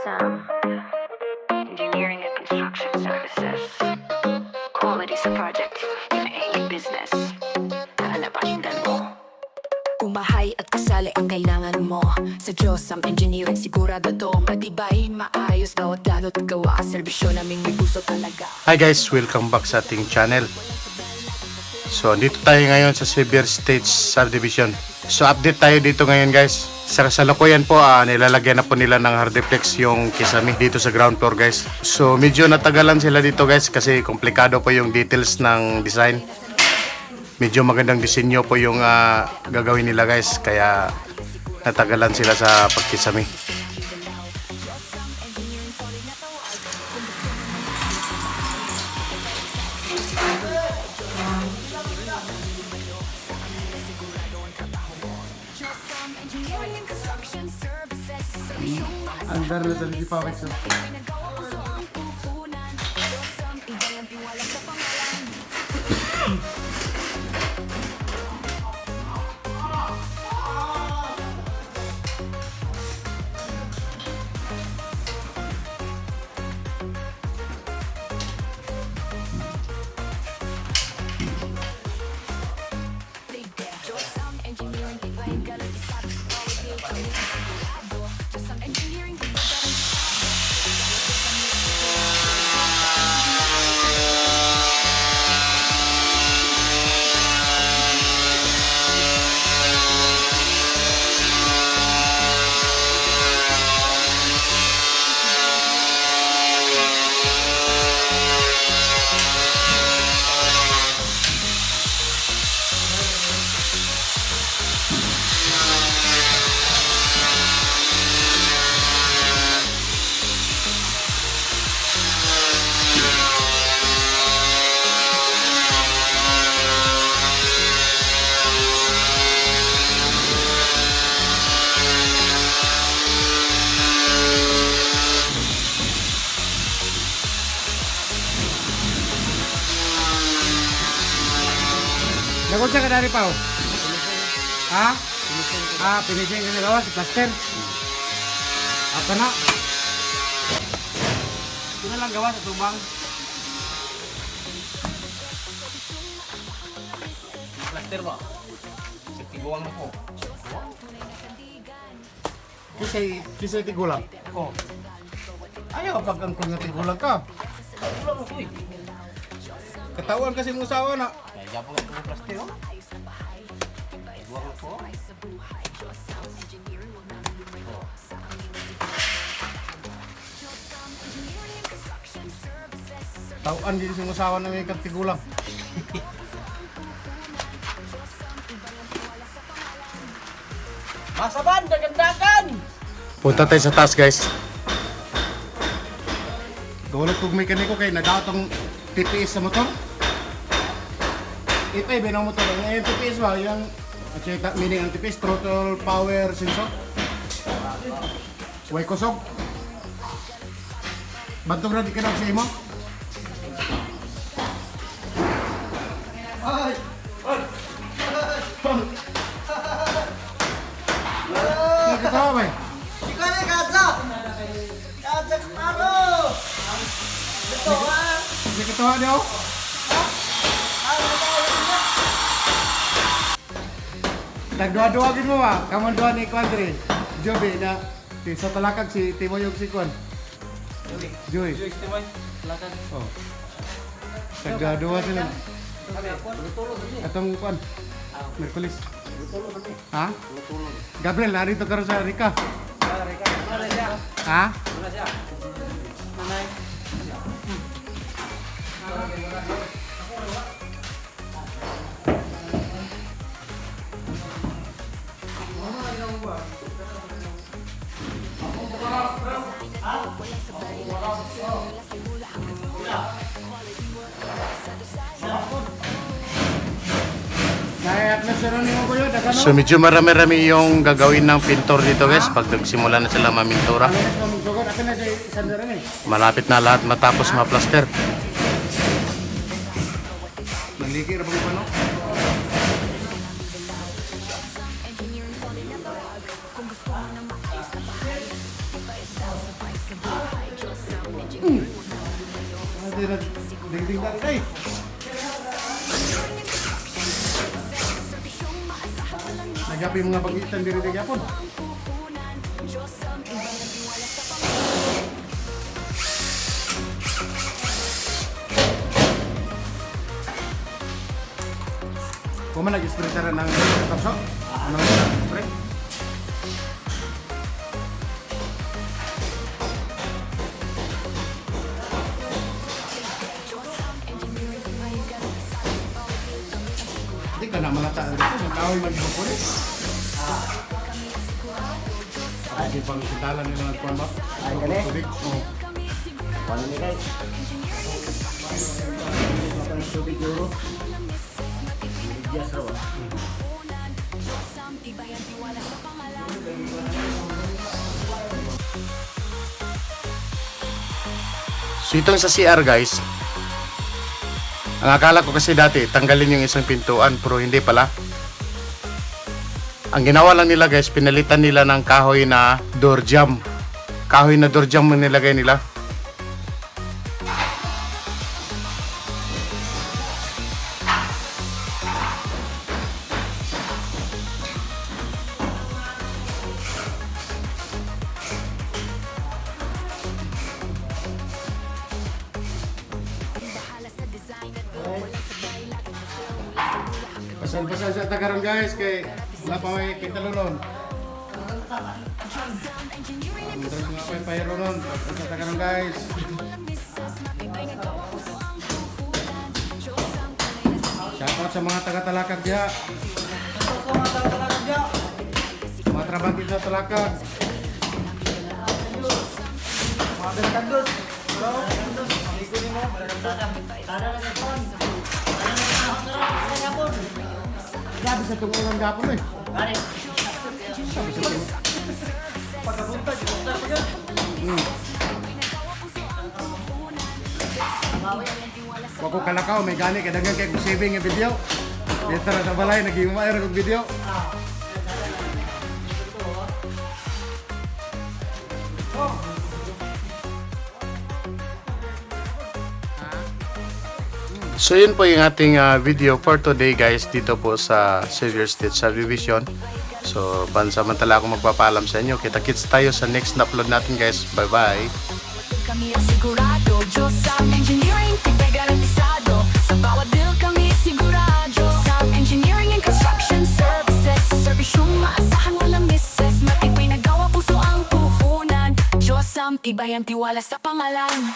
Some engineering and construction services. Quality sa project in any business. Hanapasdan mo. Umahay at kasali ang kailangan mo. Sa Diyos ang engineering sigurado to. Matibay, maayos, bawat lalo't gawa. Serbisyo naming may puso talaga. Hi guys, welcome back sa ating channel. So, dito tayo ngayon sa Xavier Stage Subdivision. So, update tayo dito ngayon guys. Sa kasalukuyan po, nilalagyan na po nila ng hardiplex yung kisame dito sa ground floor guys. So, medyo natagalan sila dito guys kasi komplikado po yung details ng design. Medyo magandang disenyo po yung gagawin nila guys. Kaya natagalan sila sa pagkisame. Andar na sa Pawix. Nagod siya ka dari Pao? Ha? Finishing ka nagawa sa plaster? Apa na? Ito na lang gawa sa tubang. Plaster ba? Sa tiguang na po. Kisay tigulang? Oo. Ayaw pag-angkol na tigulang ka. Tigulang ako eh. Katawan kasi mong usawa na. Kaya po nga plaster oh. Buwang po. Tauan din sa usawa na may katigulang. Masaban, dagandagan! Punta tayo sa taas guys. Tulog kong mekaniko kay nagatong TPS sa motor. Ito ay binang motor. Ngayon TPS ba? Yung meaning ang TPS, throttle power sensor. Way kusog. Bantong na di ka na sa imo. Ay! Nakatawa ba? Ikaw na kaza! Kaza ano? Ito ha? Nakatawa niyo? Nagdua-duagin mo ba? Kaman dua ni Quadri. Joby na sa talakag si Timoy yung si Kwan. Joy. Joy, Timoy. Lakan. Oh. Nagdua-dua sila. Atong Kwan. Merkulis. Ha? Gabriel, narito ka rin sa Rika. Ha? Nanay. So medyo marami-rami yung gagawin ng pintor dito guys pag nagsimula na sila mamintura. Malapit na lahat matapos ma-plaster. Naligir ba Ding-ding na rin. Nagapi mga pagitan diri di gyapon. Kung nag-spray tara ng tapso? Ano yung spray? Hindi ka na mga tao dito, magkahoy mag-ibukulit. Kasi pang sitalan nila ng kuwan ba? Ay, gali. Tubig. Oo. Wala ni guys. Tubig euro. Yes, raw. So itong sa CR guys, ang akala ko kasi dati tanggalin yung isang pintuan pero hindi pala. Ang ginawa lang nila guys, pinalitan nila ng kahoy na door jamb. Kahoy na door jamb ang nilagay nila. Pasal-pasal sa tagaran guys kay wala pa may kintalunon. Terus nga pa payro nun sa tagaran guys. Shoutout sa mga taga-Talakag diha. Mga trabangkit sa Talakag. Mga gantagos. Bro, ligo ni mo. Tada na gapon. Grabe sa tungulan gapon eh. Gani. Pagkapunta, gipunta pa yun. Wako kalakaw may gani kay daghan kay saving nga video. Dito ra sa balay naghiumay ra kog video. So yun po yung ating video for today guys dito po sa Xavier State Subdivision. So pansamantala ako magpapaalam sa inyo. Kita-kits tayo sa next na upload natin guys. Bye bye. Kami ang sigurado, Diyos sa engineering, tibay garantisado. Sa bawat deal kami sigurado. Sa engineering and construction services, serbisyong maasahan walang misses. Matibay na gawa, puso ang puhunan. Diyos ang tibay ang tiwala sa pangalan.